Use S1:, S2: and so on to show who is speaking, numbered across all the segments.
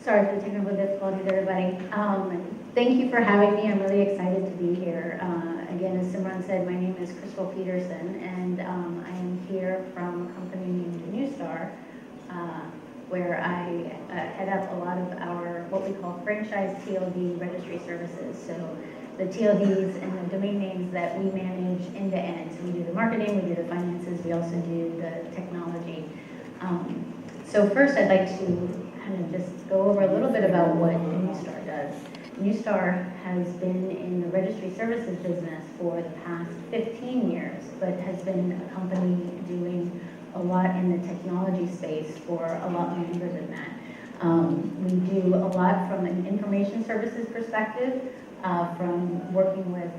S1: Sorry for the technical difficulties, everybody. Thank you for having me. I'm really excited to be here. Again, as Simran said, my name is Peterson, and I am here from a company named Neustar, where I head up a lot of our, what we call franchise TLD registry services. So the TLDs and the domain names that we manage end to end. So we do the marketing, we do the finances, we also do the technology. So first I'd like to kind of just go over a little bit about what Neustar does. Neustar has been in the registry services business for the past 15 years, but has been a company doing a lot in the technology space for a lot longer than that. We do a lot from an information services perspective, from working with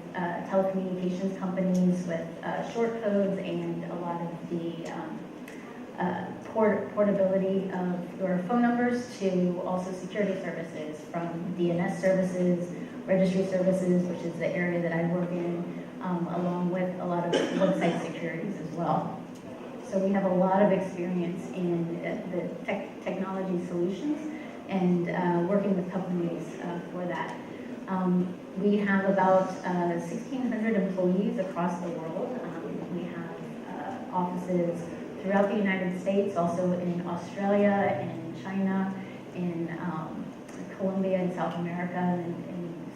S1: telecommunications companies with short codes and a lot of the portability of your phone numbers to also security services, from DNS services, registry services, which is the area that I work in, along with a lot of website securities as well. So we have a lot of experience in the technology solutions and working with companies for that. We have about 1,600 employees across the world. We have offices throughout the United States, also in Australia, in China, in Colombia, in South America, and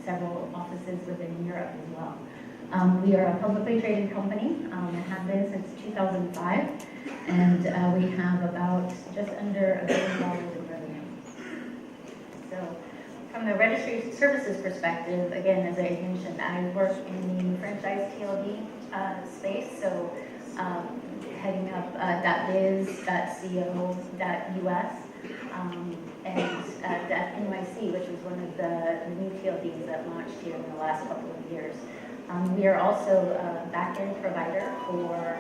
S1: several offices within Europe as well. We are a publicly traded company and have been since 2005, and we have about just under $1 billion in revenue. So from the registry services perspective, again, as I mentioned, I work in the franchise TLD space, so heading up .biz, .co, .us, and .nyc, which was one of the new TLDs that launched here in the last couple of years. We are also a back-end provider for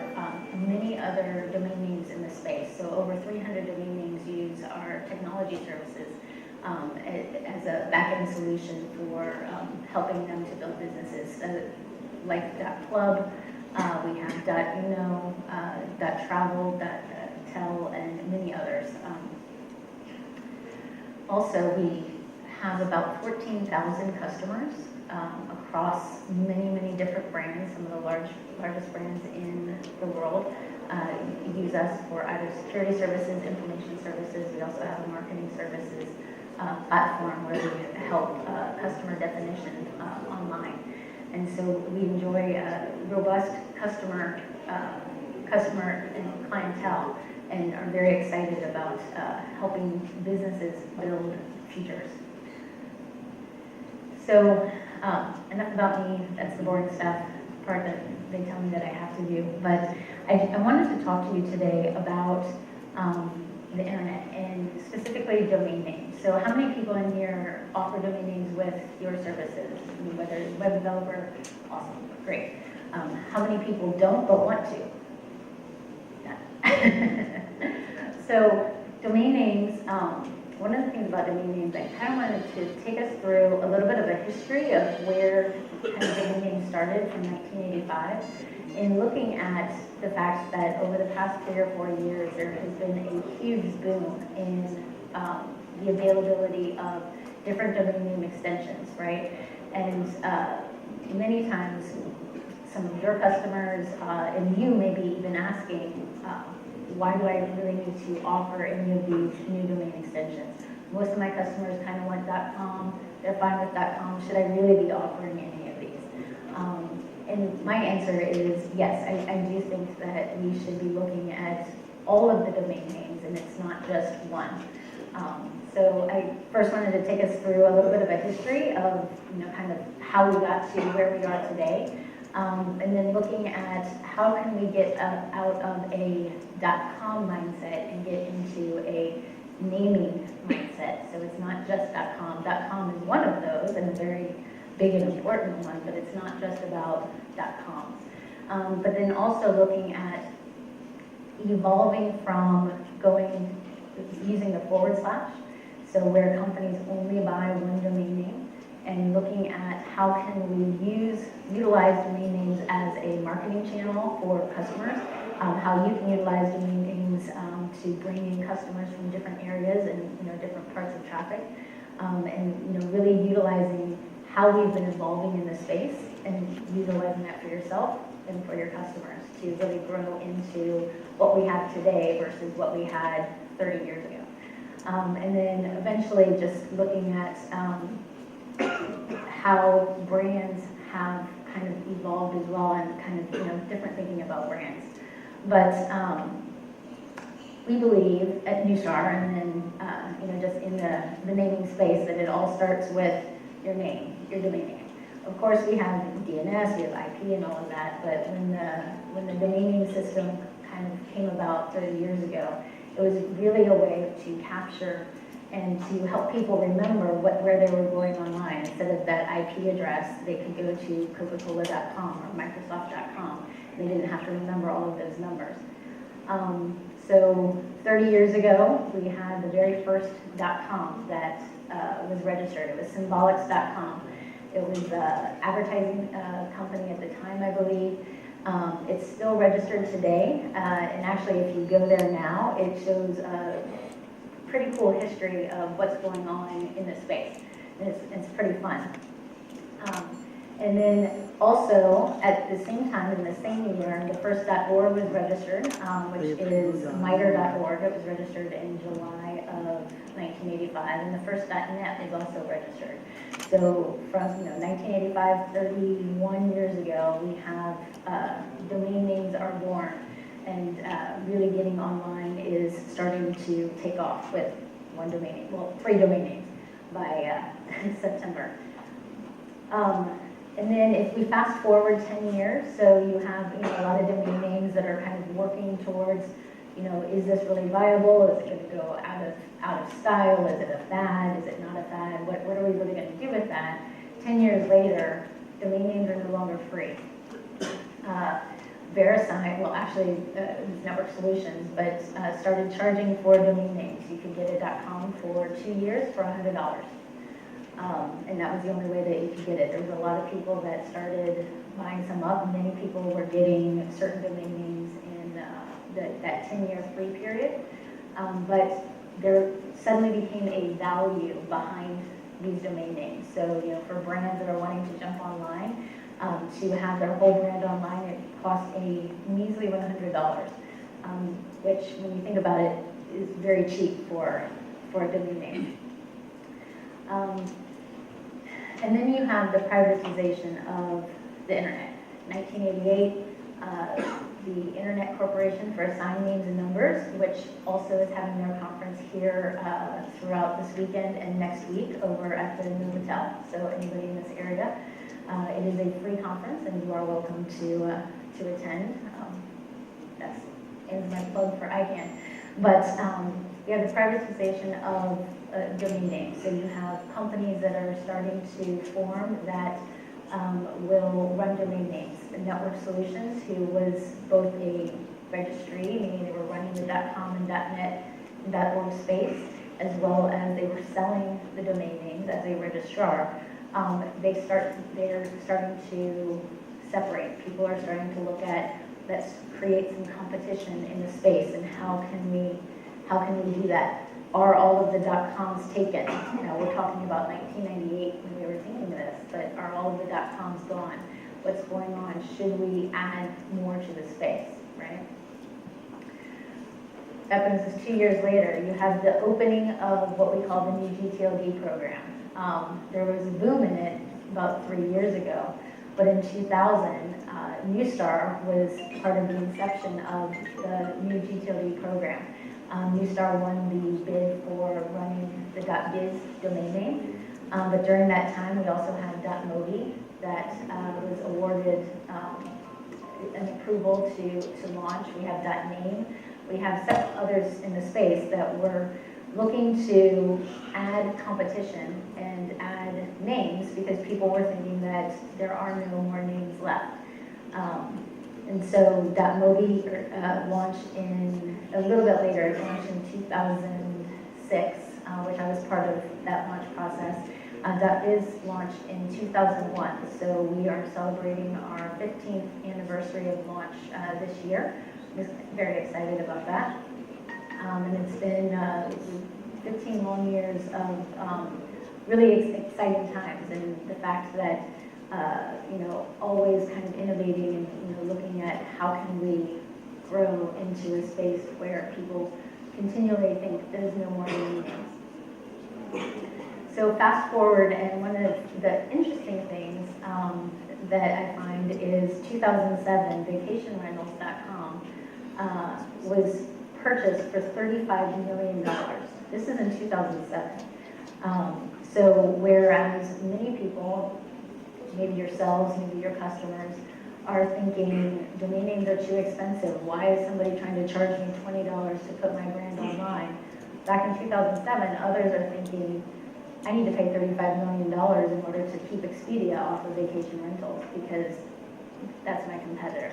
S1: many other domain names in the space. So over 300 domain names use our technology services as a back-end solution for helping them to build businesses, like .club. We have .uno, .travel, .tel, and many others. Also, we have about 14,000 customers across many different brands. Some of the largest brands in the world use us for either security services, information services. We also have a marketing services platform where we help customer definition online. And so we enjoy a robust customer and clientele, and are very excited about helping businesses build futures. So enough about me. That's the boring stuff, part that they tell me that I have to do. But I wanted to talk to you today about the internet, and specifically domain names. So how many people in here offer domain names with your services? Whether it's web developer, awesome, great. How many people don't but want to? Yeah. So domain names, one of the things about domain names, I kind of wanted to take us through a little bit of a history of where kind of domain names started from 1985. In looking at the fact that over the past 3 or 4 years, there has been a huge boom in the availability of different domain name extensions, right? And many times, some of your customers and you may be even asking, why do I really need to offer any of these new domain extensions? Most of my customers kind of want .com, they're fine with .com, should I really be offering any of these? And my answer is yes, I do think that we should be looking at all of the domain names, and it's not just one. So I first wanted to take us through a little bit of a history of, kind of how we got to where we are today, and then looking at how can we get out of a .com mindset and get into a naming mindset. So it's not just .com. .com is one of those, and a very big and important one, but it's not just about .coms. But then also looking at evolving from using the // so where companies only buy one domain name, and looking at how can we utilize domain names as a marketing channel for customers, how you can utilize domain names to bring in customers from different areas and different parts of traffic, and really utilizing how we've been evolving in the space and utilizing that for yourself and for your customers to really grow into what we have today versus what we had 30 years ago. And then eventually just looking at how brands have kind of evolved as well, and kind of different thinking about brands. But we believe at Neustar, and then just in the naming space, that it all starts with your name, your domain name. Of course, we have DNS, we have IP, and all of that. But when the domain name system kind of came about 30 years ago, it was really a way to capture and to help people remember where they were going online. Instead of that IP address, they could go to Coca-Cola.com or Microsoft.com. They didn't have to remember all of those numbers. So 30 years ago, we had the very first .com that was registered. It was Symbolics.com. It was an advertising company at the time, I believe. It's still registered today, and actually if you go there now, it shows a pretty cool history of what's going on in the space. And it's pretty fun. And then also, at the same time, in the same year, the first .org was registered, which is MITRE.org. It was registered in July of 1985, and the first .net is also registered. So from 1985, 31 years ago, we have domain names are born, and really getting online is starting to take off with one domain name, well, 3 domain names by September. And then if we fast forward 10 years, so you have a lot of domain names that are kind of working towards, is this really viable? Is it going to go out of style? Is it a fad? Is it not a fad? What are we really going to do with that? 10 years later, domain names are no longer free. VeriSign, well actually Network Solutions, but started charging for domain names. You could get a .com for 2 years for $100. And that was the only way that you could get it. There was a lot of people that started buying some up. Many people were getting certain domain names in that 10-year free period. But there suddenly became a value behind these domain names. So, for brands that are wanting to jump online, to have their whole brand online, it costs a measly $100, which, when you think about it, is very cheap for a domain name. And then you have the privatization of the internet. 1988, the Internet Corporation for Assigned Names and Numbers, which also is having their conference here throughout this weekend and next week over at the Novotel. So anybody in this area, it is a free conference, and you are welcome to attend. That's ends my plug for ICANN. But you have the privatization of domain names. So you have companies that are starting to form that will run domain names. Network Solutions, who was both a registry, meaning they were running the .com and .net and .org space, as well as they were selling the domain names as a registrar. They're starting to separate. People are starting to look at, let's create some competition in the space, and how can we do that? Are all of the .coms taken? We're talking about 1998 when we were thinking this, but are all of the .coms gone? What's going on? Should we add more to the space, right? That brings us 2 years later. You have the opening of what we call the new GTLD program. There was a boom in it about 3 years ago, but in 2000, Neustar was part of the inception of the new GTLD program. Neustar won the bid for running the .biz domain name, but during that time we also had .mobi that was awarded an approval to launch. We have .name. We have several others in the space that were looking to add competition and add names, because people were thinking that there are no more names left. And so .mobi launched a little bit later. It launched in 2006, which I was part of that launch process. .biz launched in 2001, so we are celebrating our 15th anniversary of launch this year. was very excited about that. And it's been 15 long years of really exciting times, and the fact that always kind of innovating and looking at how can we grow into a space where people continually think there's no more domain names. So fast forward, and one of the interesting things that I find is 2007, vacationrentals.com was purchased for $35 million. This is in 2007. So whereas many people, maybe yourselves, maybe your customers, are thinking domain names are too expensive. Why is somebody trying to charge me $20 to put my brand online? Back in 2007, others are thinking, I need to pay $35 million in order to keep Expedia off of vacation rentals because that's my competitor.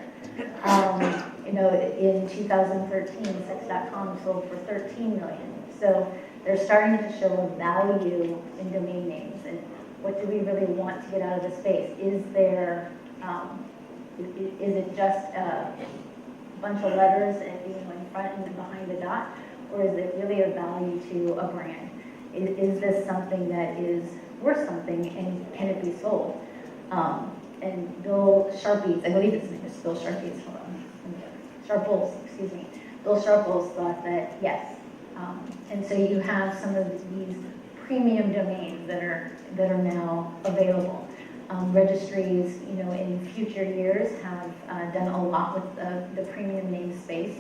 S1: In 2013, Sex.com sold for $13 million. So they're starting to show a value in domain names. And what do we really want to get out of the space? Is there, is it just a bunch of letters and being in front and behind the dot? Or is it really a value to a brand? Is this something that is worth something, and can it be sold? And Bill Sharpies, I believe his name is Bill Sharpies, hold on. Sharples, excuse me. Bill Sharples thought that yes. And so you have some of these premium domains that are now available. Registries, in future years have done a lot with the premium namespace,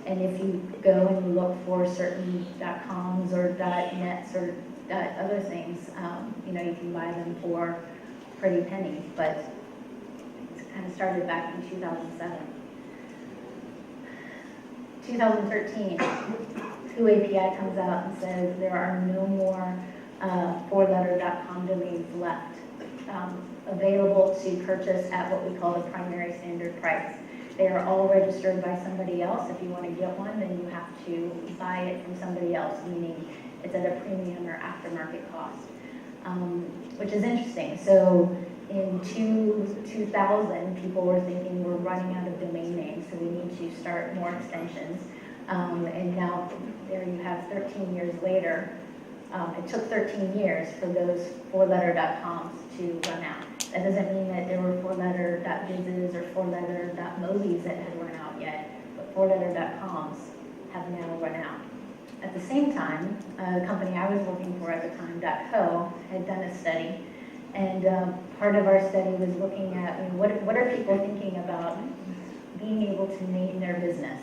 S1: and if you go and you look for certain .coms or .nets or other things, you can buy them for pretty pennies, but it kind of started back in 2007. 2013, Who API comes out and says there are no more four-letter.com domains left available to purchase at what we call the primary standard price. They are all registered by somebody else. If you want to get one, then you have to buy it from somebody else, meaning it's at a premium or aftermarket cost, which is interesting. So in 2000, people were thinking we're running out of domain names, so we need to start more extensions. And now there you have 13 years later. It took 13 years for those four-letter.coms to run out. That doesn't mean that there were four-letter.bizes or four-letter.movies that had run out yet, but four-letter.coms have now run out. At the same time, a company I was working for at the time, .co, had done a study, and part of our study was looking at what are people thinking about being able to name their business.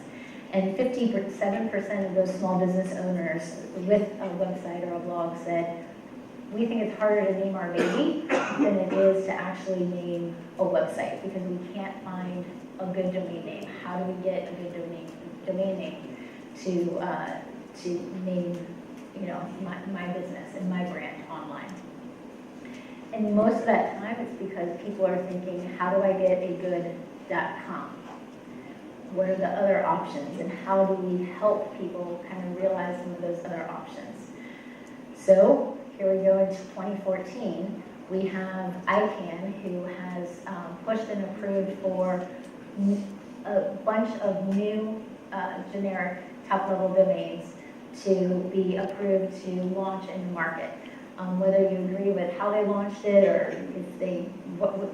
S1: And 57% of those small business owners with a website or a blog said, we think it's harder to name our baby than it is to actually name a website because we can't find a good domain name. How do we get a good domain name to name my business and my brand online? And most of that time it's because people are thinking, how do I get a good .com? What are the other options, and how do we help people kind of realize some of those other options? So here we go into 2014. We have ICANN, who has pushed and approved for a bunch of new generic top-level domains to be approved to launch in the market. Whether you agree with how they launched it or if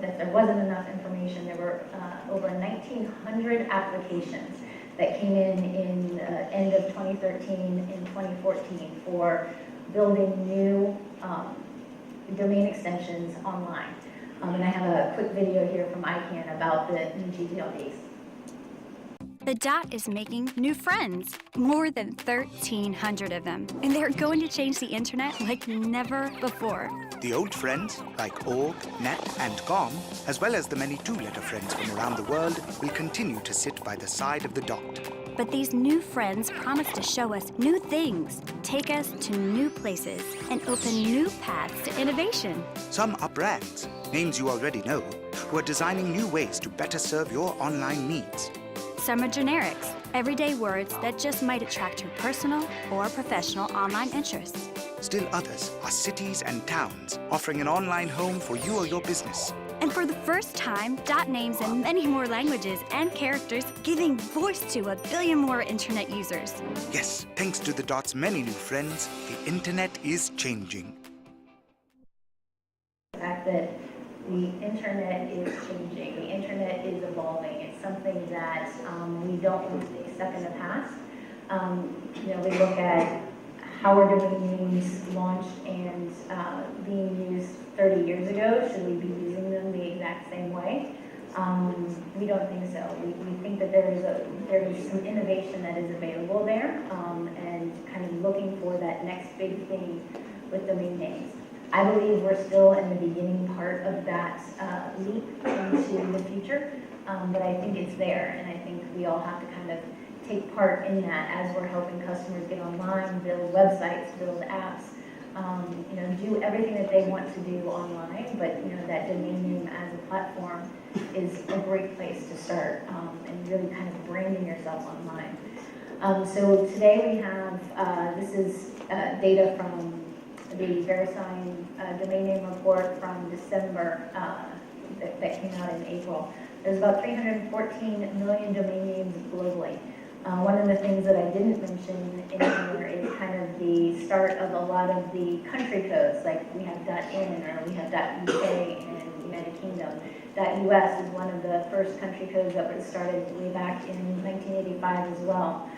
S1: that there wasn't enough information, there were over 1,900 applications that came in end of 2013 and 2014 for building new domain extensions online. And I have a quick video here from ICANN about the new GTLDs.
S2: The Dot is making new friends, more than 1,300 of them, and they're going to change the internet like never before.
S3: The old friends, like org, net, and com, as well as the many two-letter friends from around the world, will continue to sit by the side of the Dot.
S2: But these new friends promise to show us new things, take us to new places, and open new paths to innovation.
S3: Some are brands, names you already know, who are designing new ways to better serve your online needs.
S2: Some are generics, everyday words that just might attract your personal or professional online interests.
S3: Still others are cities and towns offering an online home for you or your business.
S2: And for the first time, dot names in many more languages and characters, giving voice to a billion more internet users.
S3: Yes, thanks to the dot's many new friends, the internet is changing.
S1: The fact that the internet is changing, the internet is evolving. It's something that we don't want to stay stuck in the past. We look at how were domain names launched and being used 30 years ago. Should we be using them the exact same way? We don't think so. We think that there is some innovation that is available there, and kind of looking for that next big thing with domain names. I believe we're still in the beginning part of that leap into the future, but I think it's there, and I think we all have to kind of take part in that as we're helping customers get online, build websites, build apps, do everything that they want to do online. But that domain name as a platform is a great place to start, and really kind of branding yourself online. So today we have this is data from the VeriSign domain name report from December that came out in April. There's about 314 million domain names globally. One of the things that I didn't mention in here is kind of the start of a lot of the country codes, like we have .in or we have .uk in the United Kingdom. .us is one of the first country codes that was started way back in 1985 as well.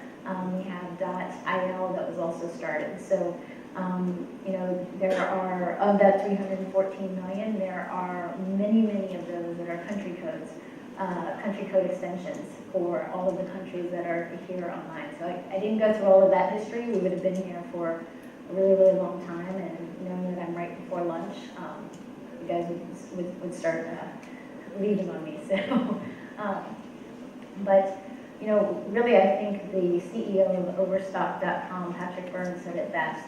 S1: We have .il that was also started. So, there are, of that 314 million, there are many, many of those that are country codes. Country code extensions for all of the countries that are here online. So I didn't go through all of that history. We would have been here for a really, really long time, and knowing that I'm right before lunch, you guys would start leaving on me. So, but really, I think the CEO of Overstock.com, Patrick Burns, said it best.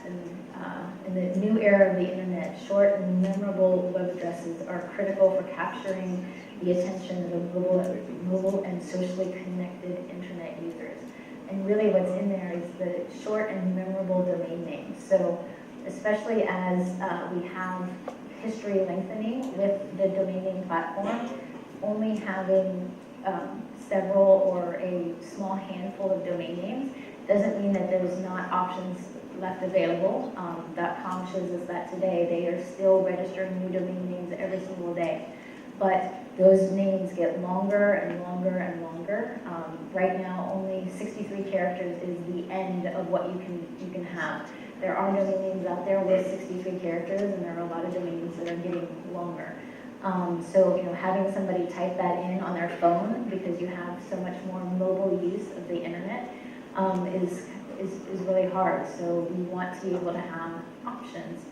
S1: In the new era of the internet, short and memorable web addresses are critical for capturing the attention of mobile and socially connected internet users. And really what's in there is the short and memorable domain names. So especially as we have history lengthening with the domain name platform, only having several or a small handful of domain names doesn't mean that there's not options left available. .com shows us that today. They are still registering new domain names every single day. But those names get longer and longer and longer. Right now, only 63 characters is the end of what you can have. There are domain names out there with 63 characters, and there are a lot of domain names that are getting longer. So having somebody type that in on their phone, because you have so much more mobile use of the internet, is really hard. So we want to be able to have options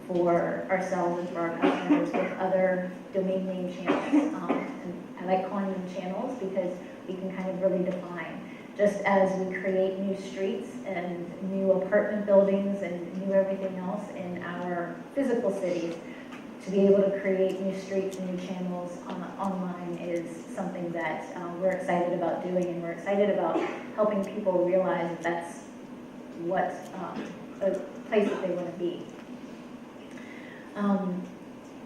S1: for ourselves and for our customers with other domain name channels. And I like calling them channels because we can kind of really define. Just as we create new streets and new apartment buildings and new everything else in our physical cities, to be able to create new streets and new channels online is something that we're excited about doing, and we're excited about helping people realize that that's what a place that they want to be.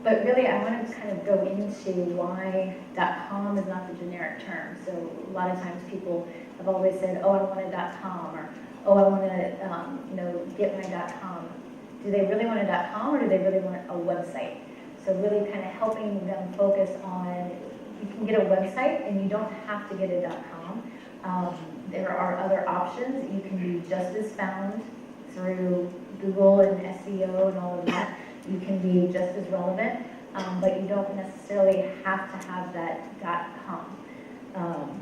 S1: But really, I want to kind of go into why .com is not the generic term. So a lot of times people have always said, oh, I want a .com, or oh, I want to get my .com. Do they really want a .com, or do they really want a website? So really kind of helping them focus on, you can get a website and you don't have to get a .com. There are other options. You can be just as found through Google and SEO and all of that. You can be just as relevant, but you don't necessarily have to have that .com.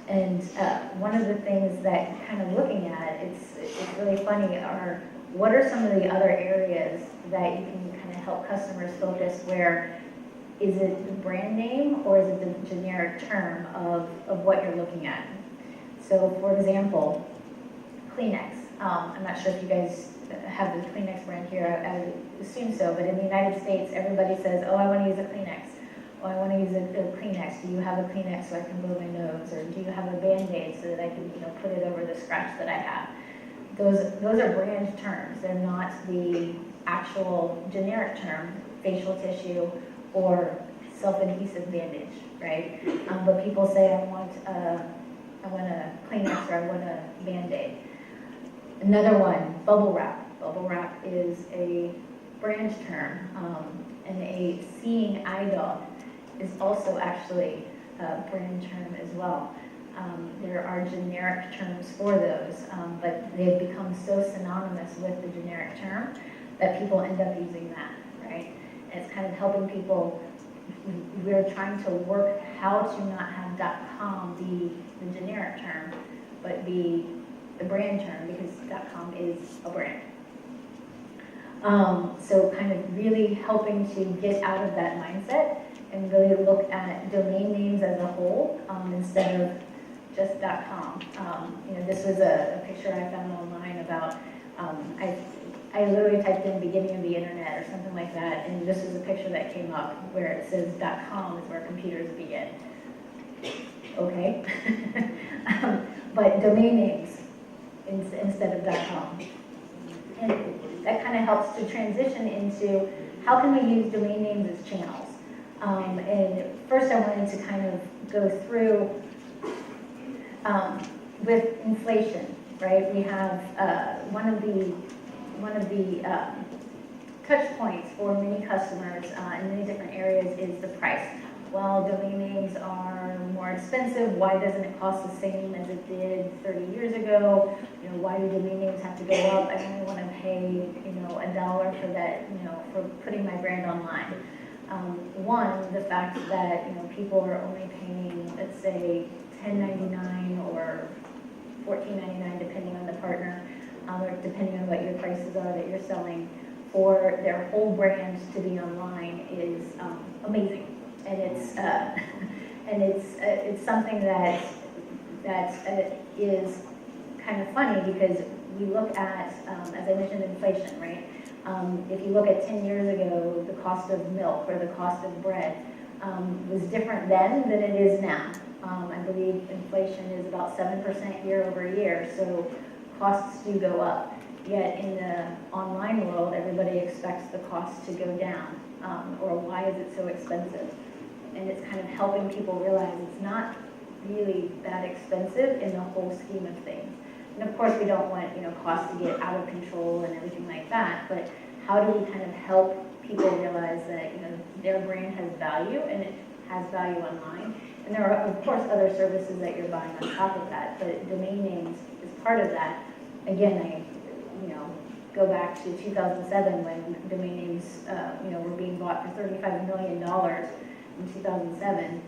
S1: And one of the things that kind of looking at, it's really funny, are what are some of the other areas that you can kind of help customers focus where is it the brand name or is it the generic term of what you're looking at? So for example, Kleenex. I'm not sure if you guys have the Kleenex brand here, I would assume so, but in the United States, everybody says, oh, I want to use a Kleenex. Oh, I want to use a Kleenex. Do you have a Kleenex so I can blow my nose? Or do you have a Band-Aid so that I can put it over the scratch that I have? those are brand terms. They're not the actual generic term, facial tissue or self-adhesive bandage, right? But people say, I want a Kleenex or I want a Band-Aid. Another one, bubble wrap. Bubble wrap is a brand term, and a seeing eye dog is also actually a brand term as well. There are generic terms for those, but they've become so synonymous with the generic term that people end up using that, right? And it's kind of helping people. We're trying to work how to not have .com be the generic term, but be the brand term, because .com is a brand. So kind of really helping to get out of that mindset and really look at domain names as a whole, instead of just .com. This was a picture I found online about, I literally typed in beginning of the internet or something like that, and this is a picture that came up where it says .com is where computers begin. Okay? But domain names instead of .com. And that kind of helps to transition into how can we use domain names as channels. And first I wanted to kind of go through with inflation, right? We have one of the touch points for many customers in many different areas is the price. Well, domain names are more expensive. Why doesn't it cost the same as it did 30 years ago? Why do domain names have to go up? I only want to pay, $1 for that, for putting my brand online. One, the fact that, people are only paying, let's say, $10.99 or $14.99, depending on the partner, or depending on what your prices are that you're selling, for their whole brand to be online is amazing. And it's something that is kind of funny, because we look at, as I mentioned, inflation, right? If you look at 10 years ago, the cost of milk or the cost of bread was different then than it is now. I believe inflation is about 7% year over year, so costs do go up. Yet in the online world, everybody expects the cost to go down, or why is it so expensive? And it's kind of helping people realize it's not really that expensive in the whole scheme of things. And of course, we don't want costs to get out of control and everything like that. But how do we kind of help people realize that their brand has value and it has value online? And there are of course other services that you're buying on top of that. But domain names is part of that. Again, I go back to 2007 when domain names were being bought for $35 million. In 2007,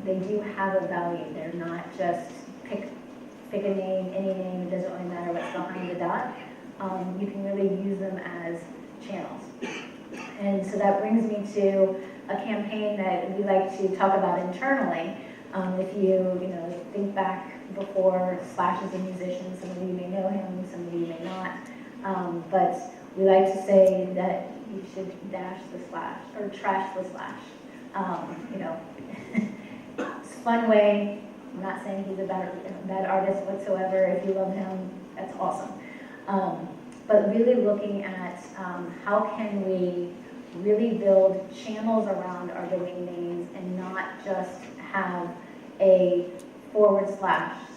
S1: they do have a value. They're not just pick a name, any name. It doesn't really matter what's behind the dot. You can really use them as channels. And so that brings me to a campaign that we like to talk about internally. If you think back before, Slash is a musician. Some of you may know him, some of you may not. But we like to say that you should dash the Slash or trash the Slash. It's a fun way. I'm not saying he's a bad artist whatsoever. If you love him, that's awesome. But really looking at how can we really build channels around our domain names and not just have a /.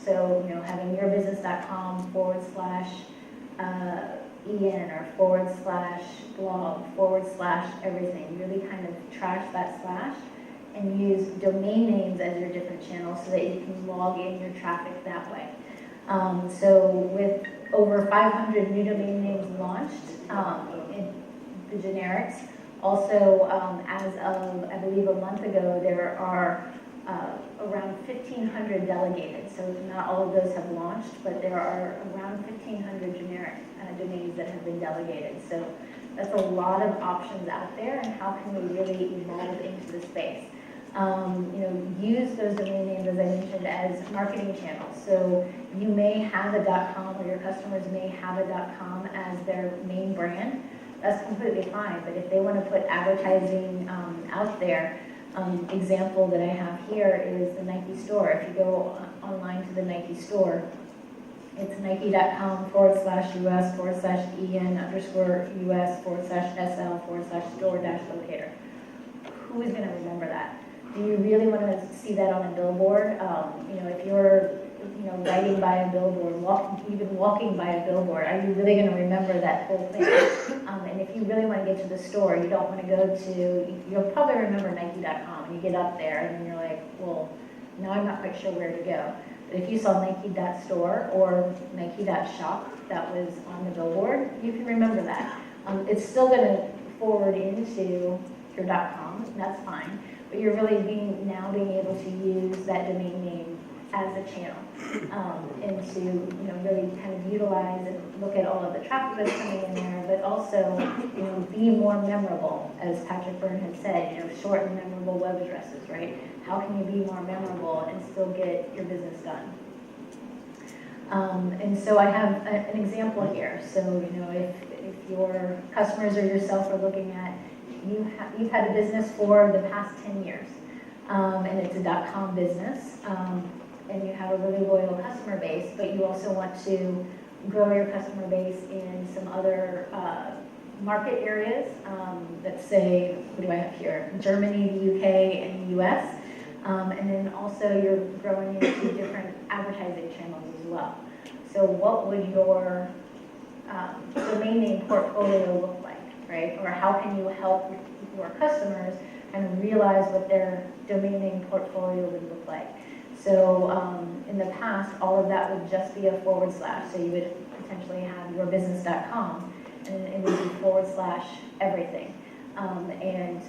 S1: So, having yourbusiness.com /en or /blog /everything. Really kind of trash that slash and use domain names as your different channels so that you can log in your traffic that way. So with over 500 new domain names launched in the generics, also as of, I believe, a month ago, there are around 1,500 delegated. So not all of those have launched, but there are around 1,500 generic domains that have been delegated. So that's a lot of options out there, and how can we really evolve into the space? Use those domain names, as I mentioned, as marketing channels. So you may have a .com, or your customers may have a .com as their main brand. That's completely fine, but if they want to put advertising out there, example that I have here is the Nike store. If you go online to the Nike store It's Nike.com/US/EN_US/SL/store-locator. Who is going to remember that? Do you really want to see that on a billboard? If you're riding by a billboard, even walking by a billboard, are you really going to remember that whole thing? And if you really want to get to the store, you don't want to go to, you'll probably remember Nike.com, and you get up there and you're like, well, now I'm not quite sure where to go. But if you saw Nike.store or Nike.shop that was on the billboard, you can remember that. It's still going to forward into your .com, that's fine, but you're really being able to use that domain name as a channel, and to really kind of utilize and look at all of the traffic that's coming in there, but also be more memorable, as Patrick Byrne had said, short and memorable web addresses, right? How can you be more memorable and still get your business done? And so I have an example here. So if your customers or yourself are looking at, you've had a business for the past 10 years, and it's a .com business. And you have a really loyal customer base, but you also want to grow your customer base in some other market areas. Let's say, what do I have here? Germany, the UK, and the US. And then also you're growing into different advertising channels as well. So what would your domain name portfolio look like, right? Or how can you help your customers kind of realize what their domain name portfolio would look like? So in the past, all of that would just be a /. So you would potentially have yourbusiness.com, and it would be / everything. And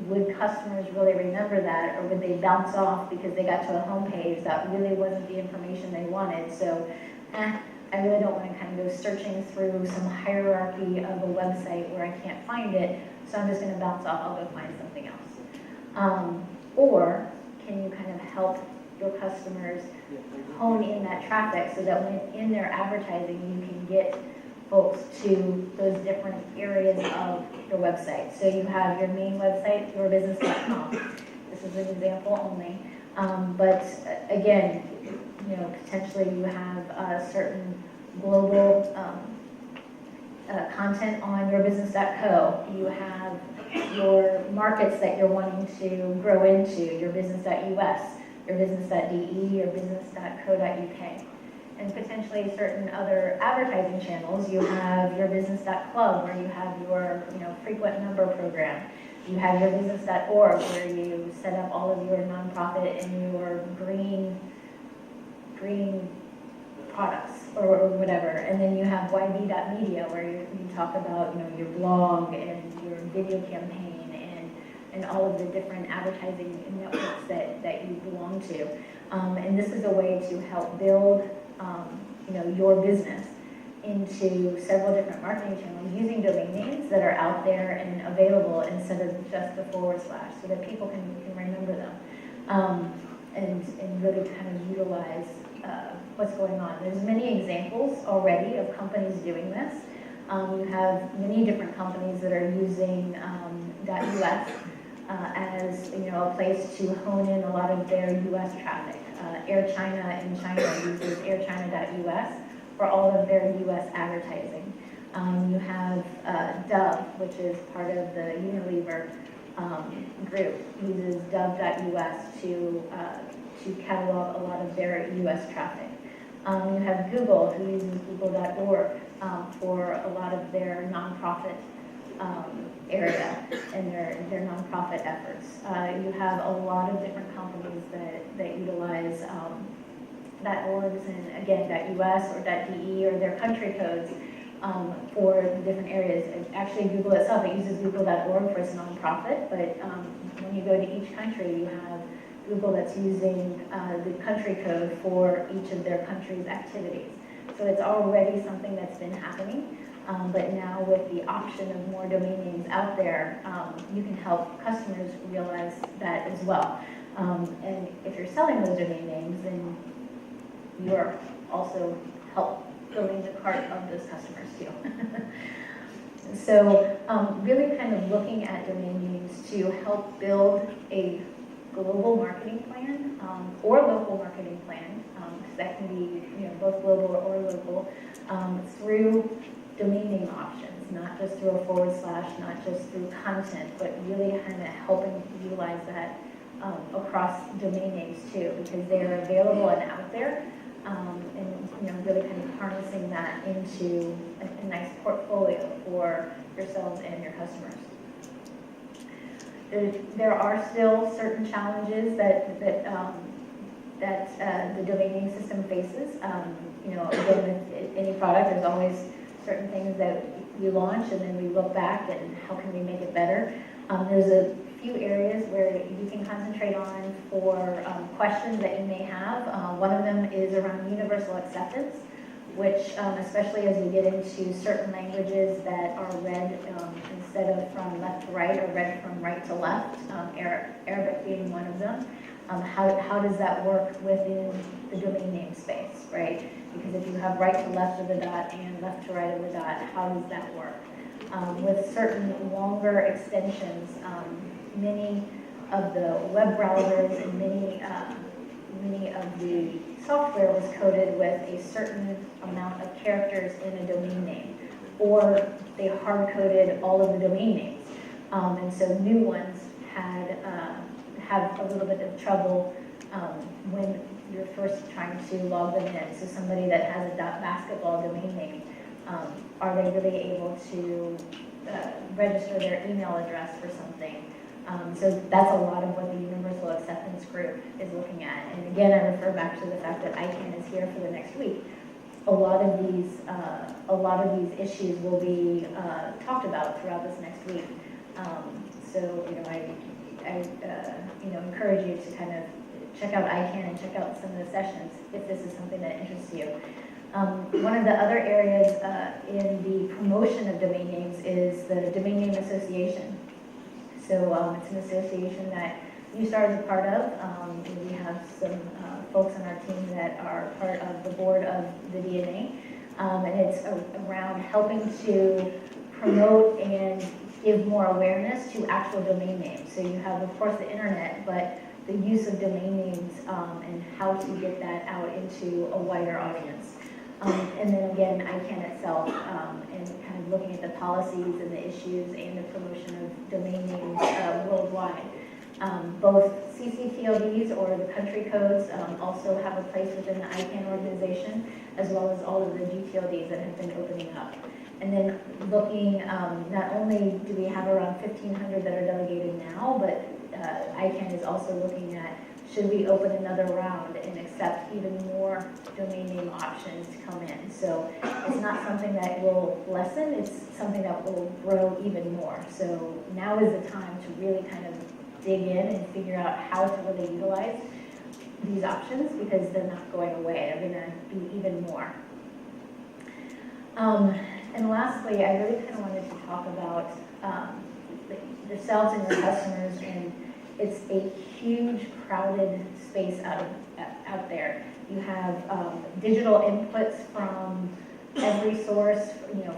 S1: would customers really remember that, or would they bounce off because they got to a home page that really wasn't the information they wanted? So I really don't want to kind of go searching through some hierarchy of a website where I can't find it, so I'm just going to bounce off, I'll go find something else. Or can you kind of help your customers hone in that traffic so that when in their advertising you can get folks to those different areas of your website. So you have your main website, yourbusiness.com. This is an example only. But again, potentially you have certain global content on yourbusiness.co. You have your markets that you're wanting to grow into, yourbusiness.us, yourbusiness.de, yourbusiness.co.uk. And potentially certain other advertising channels. You have yourbusiness.club, where you have your frequent member program. You have yourbusiness.org, where you set up all of your nonprofit and your green products or whatever. And then you have yb.media, where you talk about your blog and your video campaign and all of the different advertising networks that you belong to. And this is a way to help build your business into several different marketing channels using domain names that are out there and available instead of just the /, so that people can remember them and really kind of utilize what's going on. There's many examples already of companies doing this. You have many different companies that are using .us as a place to hone in a lot of their US traffic. Air China in China uses airchina.us for all of their US advertising. You have Dove, which is part of the Unilever group, uses dove.us to catalog a lot of their US traffic. You have Google, who uses google.org for a lot of their nonprofit area and their nonprofit efforts. You have a lot of different companies that utilize .orgs and again .us or .de or their country codes for the different areas. Actually, Google itself, it uses google.org for its nonprofit, but when you go to each country, you have Google that's using the country code for each of their country's activities. So it's already something that's been happening. But now with the option of more domain names out there, you can help customers realize that as well. And if you're selling those domain names, then you are also help filling the cart of those customers too. So really kind of looking at domain names to help build a global marketing plan or local marketing plan, because that can be both global or local, through domain name options, not just through a // not just through content, but really kind of helping utilize that across domain names too, because they are available and out there, and really kind of harnessing that into a nice portfolio for yourselves and your customers. There are still certain challenges that the domain name system faces. Again, with any product, there's always certain things that we launch and then we look back and how can we make it better. There's a few areas where you can concentrate on for questions that you may have. One of them is around universal acceptance, which especially as we get into certain languages that are read instead of from left to right or read from right to left, Arabic being one of them. How does that work within the domain name space, right? Because if you have right to left of the dot and left to right of the dot, how does that work? With certain longer extensions, many of the web browsers and many of the software was coded with a certain amount of characters in a domain name, or they hard-coded all of the domain names. And so new ones have a little bit of trouble when you're first trying to log them in. So somebody that has a .basketball domain name, are they really able to register their email address for something? So that's a lot of what the Universal Acceptance Group is looking at. And again, I refer back to the fact that ICANN is here for the next week. A lot of these issues will be talked about throughout this next week. So I encourage you to kind of check out ICANN and check out some of the sessions if this is something that interests you. One of the other areas in the promotion of domain names is the Domain Name Association. So it's an association that Neustar is a part of. We have some folks on our team that are part of the board of the DNA. And it's around helping to promote and give more awareness to actual domain names. So you have, of course, the internet, but the use of domain names and how to get that out into a wider audience. And then again, ICANN itself, and kind of looking at the policies and the issues and the promotion of domain names worldwide. Both CCTLDs or the country codes also have a place within the ICANN organization, as well as all of the GTLDs that have been opening up. And then looking, not only do we have around 1,500 that are delegated now, but ICANN is also looking at, should we open another round and accept even more domain name options to come in? So it's not something that will lessen, it's something that will grow even more. So now is the time to really kind of dig in and figure out how to really utilize these options, because they're not going away, they're going to be even more. And lastly, I really kind of wanted to talk about yourselves and your customers, and it's a huge crowded space out there. You have digital inputs from every source,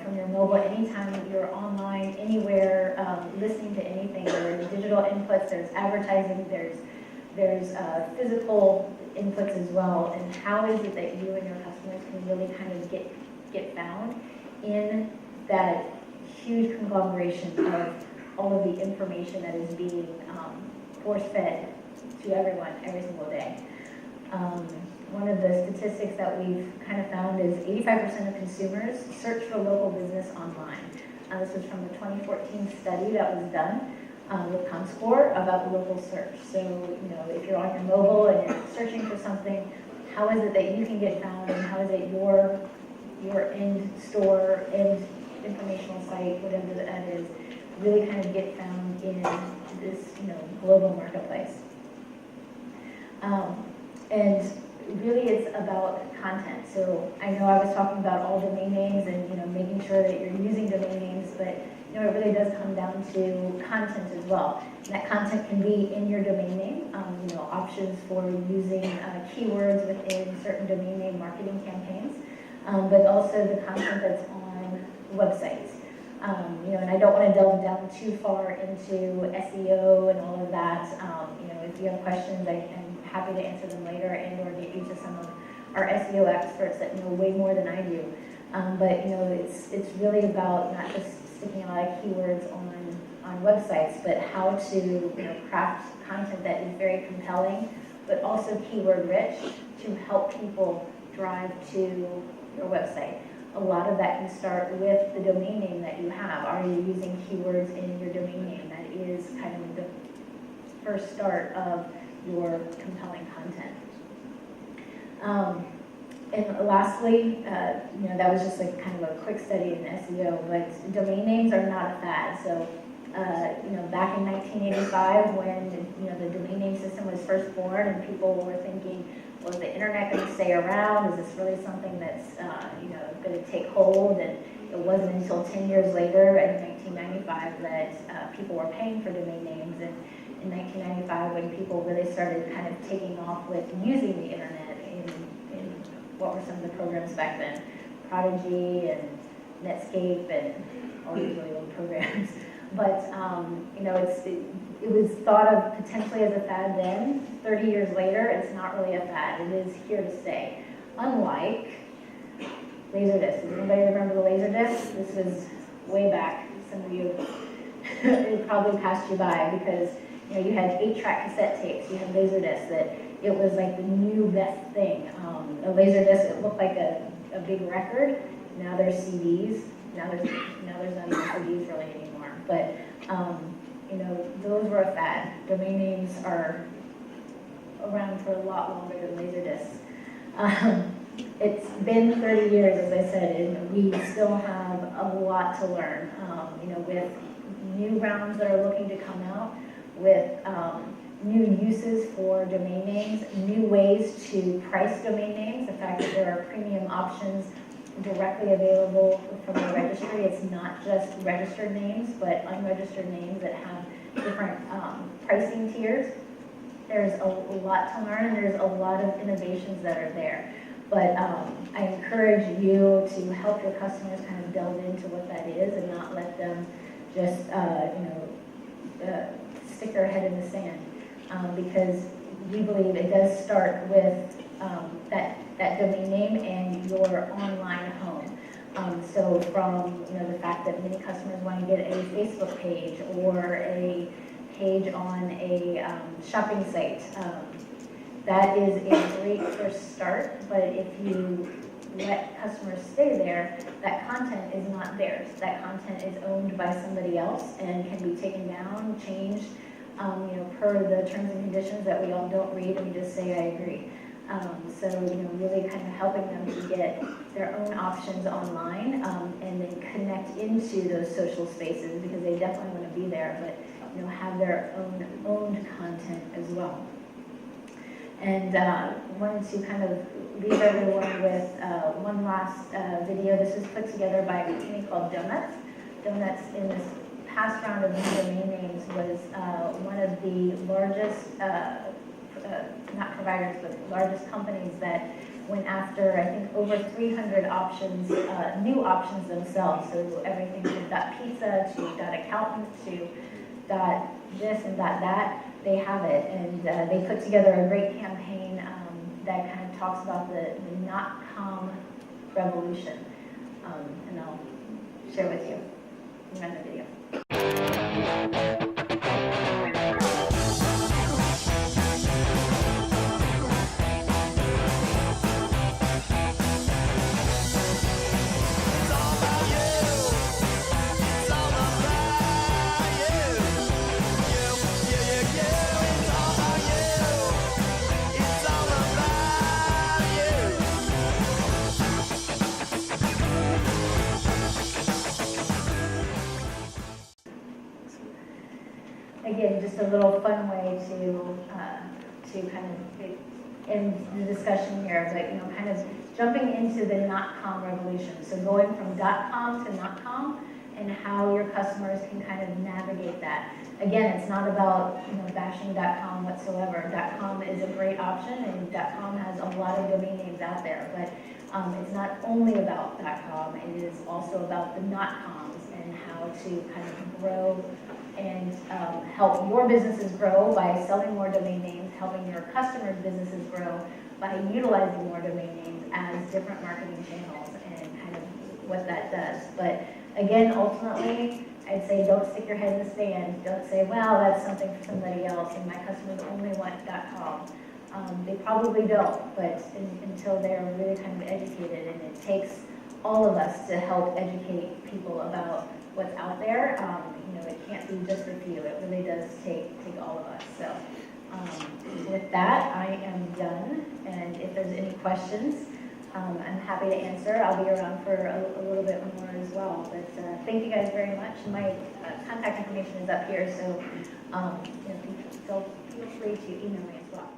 S1: from your mobile, anytime you're online, anywhere, listening to anything. There's digital inputs, there's advertising, there's physical inputs as well. And how is it that you and your customers can really kind of get found in that huge conglomeration of all of the information that is being force-fed to everyone every single day? One of the statistics that we've kind of found is 85% of consumers search for local business online. This was from a 2014 study that was done with Comscore about local search. So, if you're on your mobile and you're searching for something, how is it that you can get found, and how is it your end store, end informational site, whatever that is, really kind of get found in this, global marketplace. And really it's about content. So I know I was talking about all domain names and, making sure that you're using domain names, but, it really does come down to content as well. And that content can be in your domain name, options for using keywords within certain domain name marketing campaigns, but also the content that's on websites. And I don't want to delve down too far into SEO and all of that. if you have questions, I'm happy to answer them later and or get you to some of our SEO experts that know way more than I do. But it's really about not just sticking a lot of keywords on websites, but how to craft content that is very compelling, but also keyword rich to help people drive to your website. A lot of that can start with the domain name that you have. Are you using keywords in your domain name? That is kind of the first start of your compelling content. And lastly, that was just like kind of a quick study in SEO, but domain names are not a fad. So, back in 1985 when the domain name system was first born and people were thinking, well, is the internet going to stay around? Is this really something that's going to take hold? And it wasn't until 10 years later in 1995 that people were paying for domain names. And in 1995 when people really started kind of taking off with using the internet in what were some of the programs back then? Prodigy and Netscape and all these really old programs. But it was thought of potentially as a fad then. 30 years later, it's not really a fad. It is here to stay. Unlike Laserdisc. Does anybody remember the Laserdisc? This was way back. Some of you, it probably passed you by because you had 8-track cassette tapes. You had Laserdisc. That it was like the new best thing. A Laserdisc, it looked like a big record. Now there's CDs. Now there's not even CDs really anymore. But those were a fad. Domain names are around for a lot longer than Laserdiscs. It's been 30 years, as I said, and we still have a lot to learn. With new rounds that are looking to come out, with new uses for domain names, new ways to price domain names, the fact that there are premium options directly available from the registry. It's not just registered names, but unregistered names that have different pricing tiers. There's a lot to learn, and there's a lot of innovations that are there. But I encourage you to help your customers kind of delve into what that is and not let them just stick their head in the sand. Because we believe it does start with that domain name and your online home. So from the fact that many customers want to get a Facebook page or a page on a shopping site, that is a great first start. But if you let customers stay there, that content is not theirs. That content is owned by somebody else and can be taken down, changed, per the terms and conditions that we all don't read and we just say I agree. So really kind of helping them to get their own options online and then connect into those social spaces because they definitely want to be there, but have their own owned content as well. And wanted to kind of leave everyone with one last video. This was put together by a company called Donuts. Donuts in this past round of new domain names was one of the largest, not providers, but largest companies that went after, I think, over 300 options, new options themselves. So everything from .pizza to .accountant to .this and .that, they have it. And they put together a great campaign that kind of talks about the .com revolution. And I'll share with you. Run the video. Again, just a little fun way to kind of end the discussion here, but kind of jumping into the .com revolution. So going from .com to .com and how your customers can kind of navigate that. Again, it's not about bashing .com whatsoever. .com is a great option, and .com has a lot of domain names out there. But it's not only about .com. It is also about the .coms and how to kind of grow and help your businesses grow by selling more domain names, helping your customers' businesses grow by utilizing more domain names as different marketing channels and kind of what that does. But again, ultimately, I'd say don't stick your head in the sand. Don't say, well, that's something for somebody else and my customers only want .com. They probably don't, but until they're really kind of educated, and it takes all of us to help educate people about what's out there. It can't be just a few. It really does take all of us. So with that, I am done. And if there's any questions, I'm happy to answer. I'll be around for a little bit more as well. But thank you guys very much. My contact information is up here, so feel free to email me as well.